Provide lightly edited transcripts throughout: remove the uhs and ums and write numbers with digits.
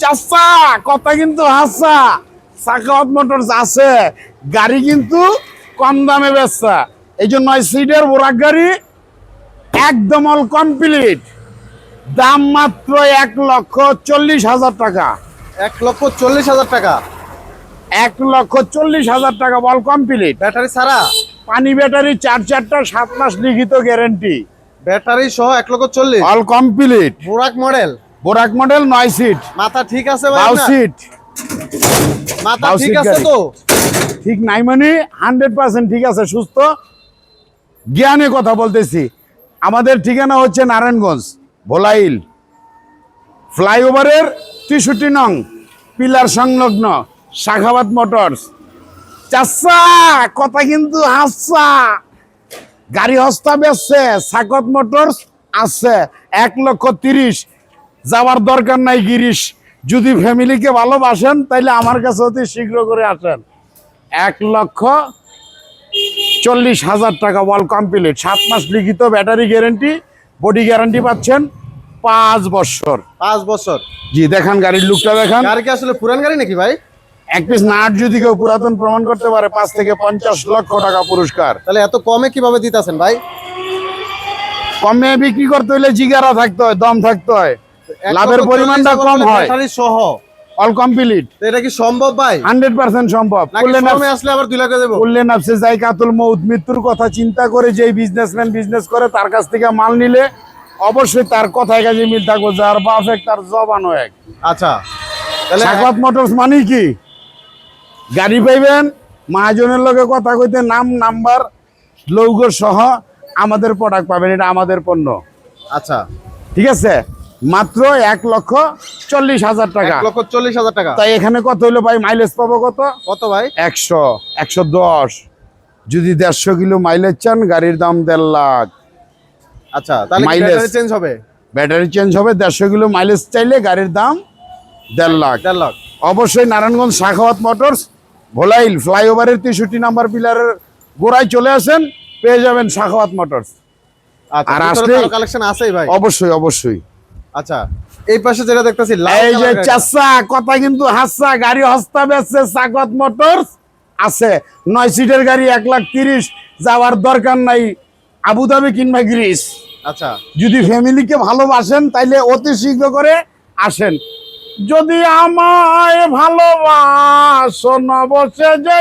চাচা কথা কিন্তু হাসা সাখাওয়াত মোটরস আছে গাড়ি কিন্তু কম দামে বেচছে এই যে 9 সিটের বোরাক গাড়ি একদম অল কমপ্লিট দাম মাত্র 1,40,000 টাকা 1,40,000 টাকা 1,40,000 টাকা অল কমপ্লিট ব্যাটারি ছাড়া পানি ব্যাটারি 4 7 মাস লিখিত গ্যারান্টি ব্যাটারি সহ 1,40,000 অল কমপ্লিট বোরাক মডেল 9 সিট মাথা ঠিক আছে ভাই 12 সিট মাথা বাউ ঠিক সিট আছে গাড়ি। তো ঠিক নাই মানে 100% ঠিক আছে সুস্থ জ্ঞানে কথা বলতেছি আমাদের ঠিকানা হচ্ছে নারায়ণগঞ্জ ভোলাইল ফ্লাইওভারের 63 নং পিলার সংলগ্ন সাখাওয়াত মোটরস চাচা কথা কিন্তু হাসা গাড়ি হস্তা বেচছে সাখাওয়াত মোটরস আছে 1,30,000 যাওয়ার দরকার নাই গিরিশ যদি ফ্যামিলিকে ভালোবাসেন তাইলে আমার কাছে অতি শীঘ্র করে আসেন 1,40,000 টাকা ওয়াল কমপ্লিট 7 মাস লিখিত ব্যাটারি গ্যারান্টি বডি গ্যারান্টি পাচ্ছেন 5 বছর 5 বছর জি দেখান গাড়ির লুকটা দেখান গাড়ি কি আসলে পুরান গাড়ি নাকি ভাই এক পিস নাট যদি কেউ পুরাতন প্রমাণ করতে পারে 5 থেকে 50 লক্ষ টাকা পুরস্কার তাহলে এত কমে কিভাবে দিতেছেন ভাই কমে বিক্রি করতে হলে জিগারা থাকতে হয় দম থাকতে হয় লাভের পরিমাণটা কম হয় ব্যাটারি সহ অল কমপ্লিট তো এটা কি সম্ভব ভাই 100% সম্ভব নাকি শোরুমে আসলে আবার 2 লাখ দেব করলেন আপনি জায়গাতুল মউত মৃত্যুর কথা চিন্তা করে যেই বিজনেসম্যান বিজনেস করে তার কাছ থেকে মাল নিলে অবশ্যই তার কথায় কাজে মিল থাকবে যার বাপ এক তার জবানও এক আচ্ছা তাহলে সাখাওয়াত মোটরস মানে কি গাড়ি পাইবেন মহাজনের লগে কথা কইতে নাম নাম্বার লৌগো সহ আমাদের প্রোডাক্ট পাবেন এটা আমাদের পণ্য আচ্ছা ঠিক আছে মাত্র 1,40,000 টাকা 1,40,000 টাকা তাই এখানে কত হইলো ভাই মাইলেজ পাবো কত কত ভাই 100 110 যদি 150 কিলো মাইলেজ চান গাড়ির দাম 1.5 লাখ আচ্ছা তাহলে কি Mileage। ব্যাটারি চেঞ্জ হবে ব্যাটারি চেঞ্জ হবে 150 কিলো মাইলেজ চাইলে গাড়ির দাম 1.5 লাখ 1.5 লাখ অবশ্যই নারায়ণগঞ্জ সাখাওয়াত মোটরস ভোলাইল ফ্লাইওভারের 63 নাম্বার পিলারের গোড়ায় চলে আসেন পেয়ে যাবেন সাখাওয়াত মোটরস আচ্ছা আর আর আসলে- আসলে কালেকশন আছেই ভাই অবশ্যই অবশ্যই আচ্ছা এই পাশে যেটা দেখতেছি লাল এই যে কালার গাড়ি। চাচা কথা কিন্তু হাসা গাড়ি হস্তা বেচছে সাখাওয়াত মোটরস আছে 9 সিটের গাড়ি 1,30,000 যাওয়ার দরকার নাই আবুধাবি কিংবা গ্রিস আচ্ছা যদি ফ্যামিলিকে ভালোবাসেন তাইলে অতি শীঘ্র করে আসেন যদি আমায় ভালোবাসো নবসে যে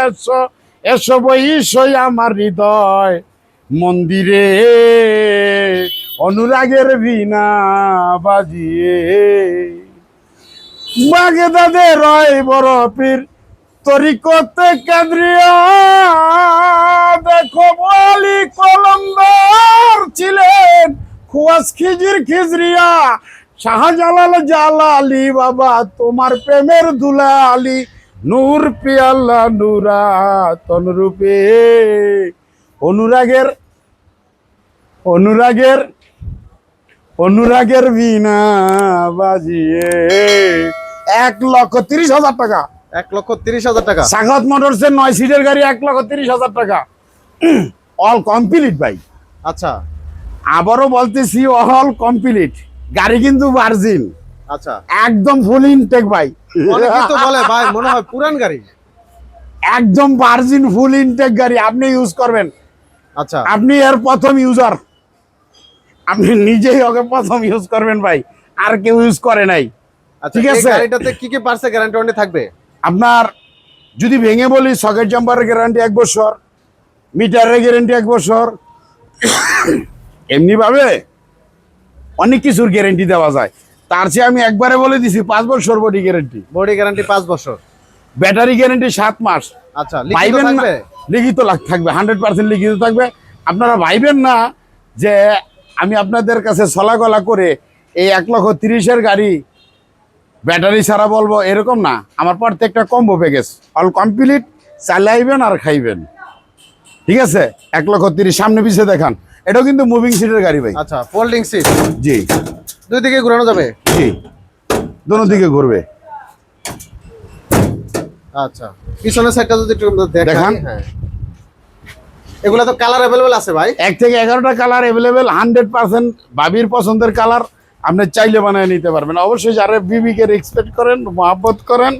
এসো এসো বইসই আমার হৃদয় মন্দিরে অনুরাগের বীণা বাজিয়ে বাগদাদে রয় বড় পীর তরিকতে কাদরিয়া দেখো বলি কলন্দর ছিলেন খুয়াস খিজির খিজরিয়া শাহজালাল জালালি বাবা তোমার প্রেমের দুলালি নূর পিয়াল্লা নুরাতন রূপে অনুরাগের অনুরাগের অনুরাগের বীণা বাজিয়ে 1,30,000 টাকা 1,30,000 টাকা সাখাওয়াত মোটরসের 9 সিটের গাড়ি 1,30,000 টাকা অল কমপ্লিট ভাই আচ্ছা আবারও বলতেছি অল কমপ্লিট গাড়ি কিন্তু ভার্জিন আচ্ছা একদম ফুল ইনটেক ভাই অনেকে তো বলে ভাই মনে হয় পুরান গাড়ি একদম ভার্জিন ফুল ইনটেক গাড়ি আপনি ইউজ করবেন আচ্ছা আপনি এর প্রথম ইউজার আপনি নিজেই ওকে প্রথম ইউজ করবেন ভাই আর কেউ ইউজ করে নাই আচ্ছা ঠিক এই আছে। গাড়িটাতে কি কি পার্টসে গ্যারান্টি ওয়ারেন্টি থাকবে আপনার যদি ভেঙে বলি সকেট জাম্পারের গ্যারান্টি 1 বছর মিটারের গ্যারান্টি 1 বছর এমনি ভাবে অনেক কিছুর গ্যারান্টি দেওয়া যায় তার চেয়ে আমি একবারে বলে দিছি 5 বছর বডি গ্যারান্টি বডি গ্যারান্টি 5 বছর ব্যাটারি গ্যারান্টি 7 মাস আচ্ছা লিখিত ভাইবেন না থাকবে লিখিত থাকবে 100% লিখিত থাকবে আপনারা ভাইবেন না যে আমি আপনাদের কাছে ছলাগলা করে এই 1,30,000 গাড়ি ব্যাটারি ছাড়া বলবো এরকম না আমার প্রত্যেকটা কম্বো প্যাকেজ অল কমপ্লিট চালাইবেন আর খাইবেন ঠিক আছে 1,30,000 সামনে পিছিয়ে দেখান এটাও কিন্তু মুভিং সিটের গাড়ি ভাই আচ্ছা ফোল্ডিং সিট জি দুই দিকে ঘোরানো যাবে জি দোনো দিকে ঘুরবে আচ্ছা পিছনের সাইডটা যদি একটু দেখান। দেখান হ্যাঁ এগুলা তো কালার अवेलेबल আছে ভাই 1 থেকে 11টা কালার অ্যাভেলেবেল 100% ভাবির পছন্দের কালার আপনি চাইলে বানায় নিতে পারবেন। অবশ্যই যারা বিবিকে রেসপেক্ট করেন, মহব্বত করেন,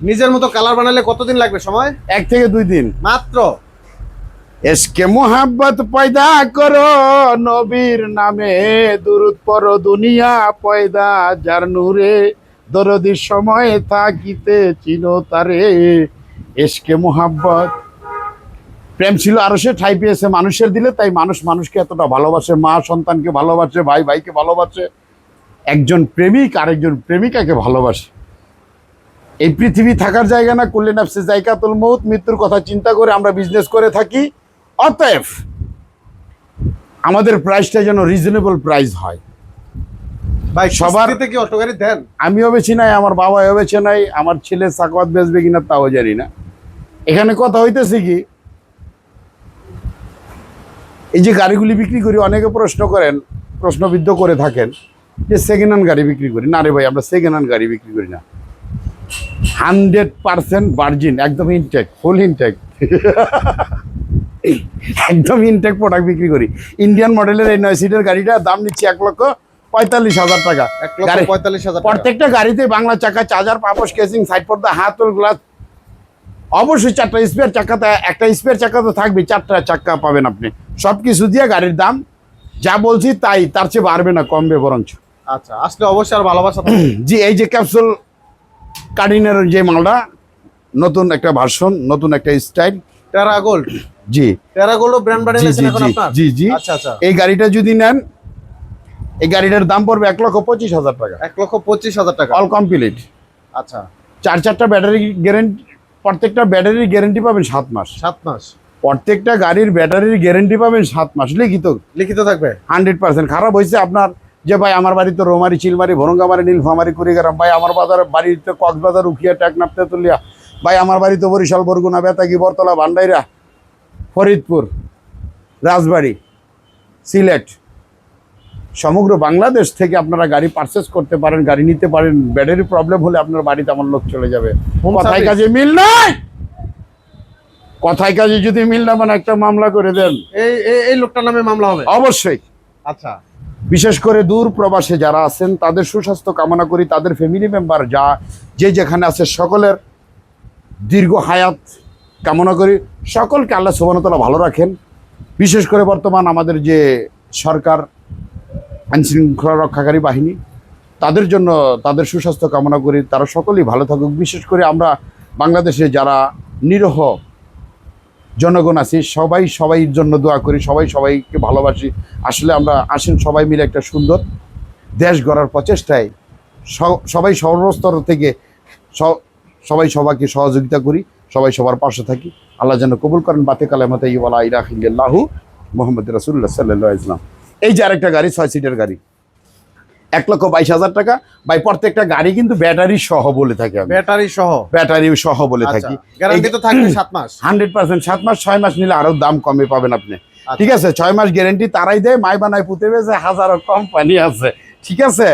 নিজের মতো কালার বানালে কতদিন লাগবে সময়? 1 থেকে 2 দিন। মাত্র। এসকে মোহাব্বত পয়দা করো, নবীর নামে দুরুদ পড়ো, দুনিয়া পয়দা যার নূরে, দরদির সময় থাকিতে চিনো তারে। এসকে মোহাব্বত, প্রেম ছিল আরশে, ঠাই পেয়েছে মানুষের দিলে, তাই মানুষ মানুষকে এতটা ভালোবাসে, মা সন্তানকে ভালোবাসে, ভাই ভাইকে ভালোবাসে, একজন প্রেমিক আরেকজন প্রেমিকাকে ভালোবাসে। এই পৃথিবী থাকার জায়গা না, কুল্লি নাফসি যায়কাতুল মউত, মৃত্যুর কথা চিন্তা করে আমরা বিজনেস করে থাকি। অতএব আমাদের প্রাইসটা যেন রিজনেবল প্রাইস হয়। ভাই সবার- সবার কি অটো গাড়ি দেন? আমিও বেছি নাই, আমার বাবাও বেছে নাই, আমার ছেলে সাকওয়াত বেচবে কিনা তাও জানি না। এখানে কথা হইতেছে কি, এই যে গাড়িগুলি বিক্রি করি, অনেকে প্রশ্ন করেন, প্রশ্নবিদ্ধ করে থাকেন যে সেকেন্ড হ্যান্ড গাড়ি বিক্রি করি। না রে ভাই, আমরা সেকেন্ড হ্যান্ড গাড়ি বিক্রি করি না। 100% ভার্জিন, একদম ইনটেক, ফুল ইনটেক, একদম ইনটেক প্রোডাক্ট বিক্রি করি। ইন্ডিয়ান মডেলের এই 9 সিটের গাড়িটা দাম নিচ্ছি 1,45,000 টাকা। 1,45,000 টাকা। প্রত্যেকটা গাড়িতে বাংলা চাকা, চার্জার, পাপোশ, কেসিং, সাইড পর্দা, হাতল গ্লাস, অবশ্যই 4টা স্পেয়ার চাকাতে, একটা স্পেয়ার চাকা তো থাকবে, 4টা চাকা পাবেন আপনি। সব কিছু দিয়ে গাড়ির দাম যা বলছি তাই, তার চেয়ে বাড়বে না, কমবে বরঞ্চ। আচ্ছা, আসলে অবশ্যই আর ভালোবাসা থাকবে। জি, এই যে ক্যাপসুল কার্ডিনের যে মালটা, নতুন একটা ভার্সন, নতুন একটা স্টাইল। টেরা গোল্ড। জি টেরা গোল্ড ব্র্যান্ড জি বানিয়েছেন জি এখন জি আপনার? জি জি। আচ্ছা আচ্ছা। এই গাড়িটা যদি নেন, এই গাড়িটার দাম পড়বে 1,25,000 টাকা, 1,25,000 টাকা। All complete. আচ্ছা, 4টা ব্যাটারি গ্যারেন্টি, প্রত্যেকটা ব্যাটারির গ্যারেন্টি পাবেন 7 মাস। 7 মাস প্রত্যেকটা গাড়ির ব্যাটারির গ্যারেন্টি পাবেন 7 মাস, লিখিত লিখিত থাকবে। 100%। খারাপ হয়েছে আপনার যে ভাই আমার বাড়িতে রোমারি, চিলমারি, ভরঙ্গামারি, নীলফামারি, কুড়িগ্রাম, ভাই আমার বাড়িতে কক্সবাজার, উখিয়া, টেকনাফ, তেতুলিয়া, ভাই আমার বাড়িতে বরিশাল, বরগুনা, বেতাগী, বরতলা, ভান্ডাইরা, ফরিদপুর, রাজবাড়ী, সিলেট, সমগ্র বাংলাদেশ থেকে আপনারা গাড়ি পারচেস করতে পারেন, গাড়ি নিতে পারেন। ব্যাটারি প্রবলেম হলে আপনার বাড়িতে আমার লোক চলে যাবে। Home কথায় service? কাজে মিল নাই, কথায় কাজে যদি মিল না মানে একটা মামলা করে দেন, এই এই লোকটার নামে মামলা হবে? অবশ্যই। আচ্ছা, বিশেষ করে দূর প্রবাসে যারা আছেন তাদের সুস্বাস্থ্য কামনা করি, তাদের ফ্যামিলি মেম্বার যে যেখানে আছে সকলের দীর্ঘ হায়াত কামনা করি। সকলকে আল্লাহ সুবহানাহু ওয়া তাআলা ভালো রাখেন। বিশেষ করে বর্তমান আমাদের যে সরকার, আইনশৃঙ্খলা রক্ষাকারী বাহিনী, তাদের জন্য তাদের সুস্বাস্থ্য কামনা করি, তারা সকলেই ভালো থাকুক। বিশেষ করে আমরা বাংলাদেশে যারা নিরহ জনগণ আছি, সবাইয়ের জন্য দোয়া করি, সবাইকে ভালোবাসি। আসলে আমরা আসেন সবাই মিলে একটা সুন্দর দেশ গড়ার প্রচেষ্টায় সবাই সর্বস্তর থেকে সবাই সবাইকে সহযোগিতা করি, সবাই সবার পাশে থাকি। আল্লাহ যেন কবুল করেন। বাতে কালেমাতে ইওয়ালা ইলাহা ইল্লাল্লাহু মুহাম্মাদুর রাসূলুল্লাহ সাল্লাল্লাহু আলাইহি ওয়াসাল্লাম। এই যে আরেকটা গাড়ি 6 সিটের গাড়ি, 1,22,000 টাকা। ভাই প্রত্যেকটা গাড়ি কিন্তু ব্যাটারি সহ বলে থাকি আমি, ব্যাটারি সহ। ব্যাটারি সহ বলে আচ্ছা, থাকি। গ্যারান্টি তো থাকবে 7 মাস। 100% 7 মাস, 6 মাস নিলে আরো দাম কমে পাবেন আপনি। ঠিক আছে, 6 মাস গ্যারেন্টি তারাই দেয়, মাই বানায় পুঁতে বেছে, হাজারো কোম্পানি আছে। ঠিক আছে,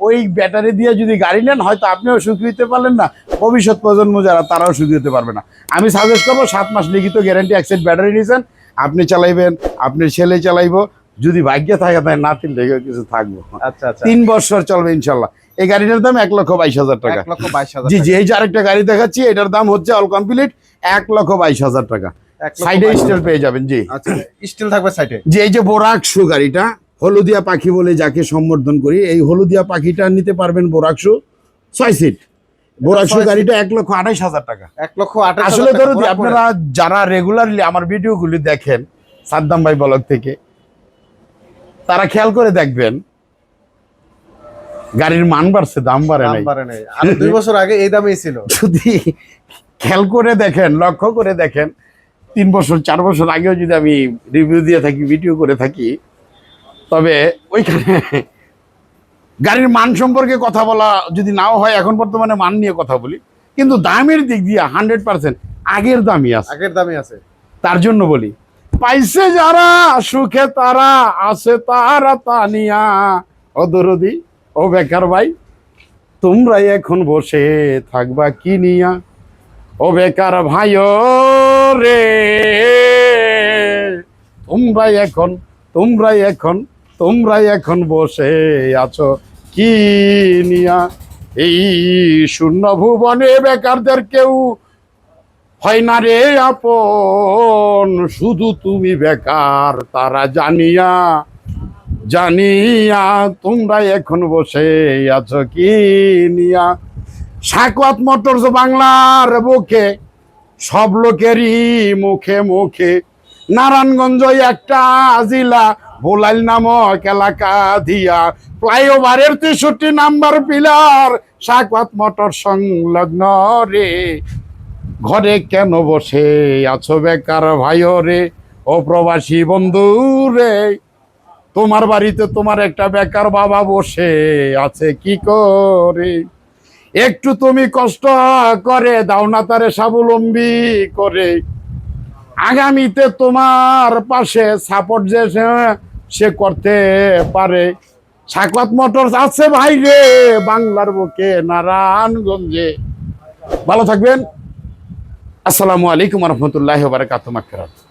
ওই ব্যাটারি দিয়ে যদি গাড়ি নেন, হয়তো আপনিও সুখী হতে পারলেন না, ভবিষ্যৎ প্রজন্ম যারা তারাও সুখী হতে পারবে না। আমি সাজেস্ট করবো 7 মাস লিখিত গ্যারেন্টি, এক সেট ব্যাটারি নিয়েছেন, আপনি চালাইবেন, আপনার ছেলে চালাইবো, যদি ভাগ্যে থাকে তাই নাতির লেগেও কিছু থাকবো। আচ্ছা আচ্ছা। 3 বছর চলবে ইনশাল্লাহ। এই গাড়িটার দাম 1,22,000 টাকা। 1,22,000 জি জি। এই যে আরেকটা গাড়ি দেখাচ্ছি, এটার দাম হচ্ছে অল কমপ্লিট 1,22,000 টাকা। 1,22,000 সাইডে স্টিল পেয়ে যাবেন। জি আচ্ছা, স্টিল থাকবে সাইডে। যে এই যে বোরাকশু গাড়িটা, হলুদিয়া পাখি বলে যাকে সম্বোধন করি, এই হলুদিয়া পাখিটা নিতে পারবেন বোরাকশু 6 সিট। বোরাকশু 6 সিট। গাড়িটা 1,28,000 টাকা। 1,28,000 আসলে টাকা। ধরুন পুরো আপনারা যারা রেগুলারলি আমার ভিডিওগুলি দেখেন সাদ্দাম ভাই ব্লগ থেকে, তারা খেয়াল করে দেখবেন গাড়ির মান বাড়ছে, দাম বাড়ে দাম নাই। বাড়ে নাই। আর 2 বছর আগে এই দামেই ছিল। যদি খেয়াল করে দেখেন, লক্ষ্য করে দেখেন, 3 বছর 4 বছর আগেও যদি আমি রিভিউ দিয়ে থাকি, ভিডিও করে থাকি, তবে ওইখানে গাড়ির মান সম্পর্কে কথা বলা যদি নাও হয়, এখন বর্তমানে মান নিয়ে কথা বলি, কিন্তু দামের দিক দিয়ে 100% আগের দামই আছে। আগের দামই আছে। তার জন্য বলি, পাইছে যারা সুখে তারা আছে তারা তানিয়া, ও দরদি ও বেকার ভাই তোমরাই এখন বসে থাকবা কি নিয়া, ও বেকার ভাই রে তোমরাই এখন তোমরা এখন বসে আছো কি নিয়া? এই শূন্য ভুবনে বেকারদের কেউ হয় না রে আপন, শুধু তুমি বেকার তারা জানিয়া জানিয়া তোমরা এখন বসে আছো কি নিয়া? সাকওয়াত মোটরস বাংলার বুকে, সব লোকেরই মুখে মুখে। নারায়ণগঞ্জ একটা জিলা, বোলাইল নামক এলাকা দিয়া, ফ্লাইওভারের 63 নাম্বার পিলার, সাকওয়াত মোটর সংলগ্ন রে। ঘরে কেন বসে আছো বেকার ভাইও রে, ও প্রবাসী বন্ধু রে? তোমার বাড়িতে তোমার একটা বেকার বাবা বসে আছে কি করে? একটু তুমি কষ্ট করে দাও না তারে স্বাবলম্বী করে। আগামীতে তোমার পাশে সাপোর্ট যে সে করতে পারে। সাকওয়াত মোটরস আছে ভাই রে বাংলার বুকে, নারায়ণগঞ্জে। ভালো থাকবেন। আসসালামু আলাইকুম রহমতুল্লাহ বারাকাতুহু।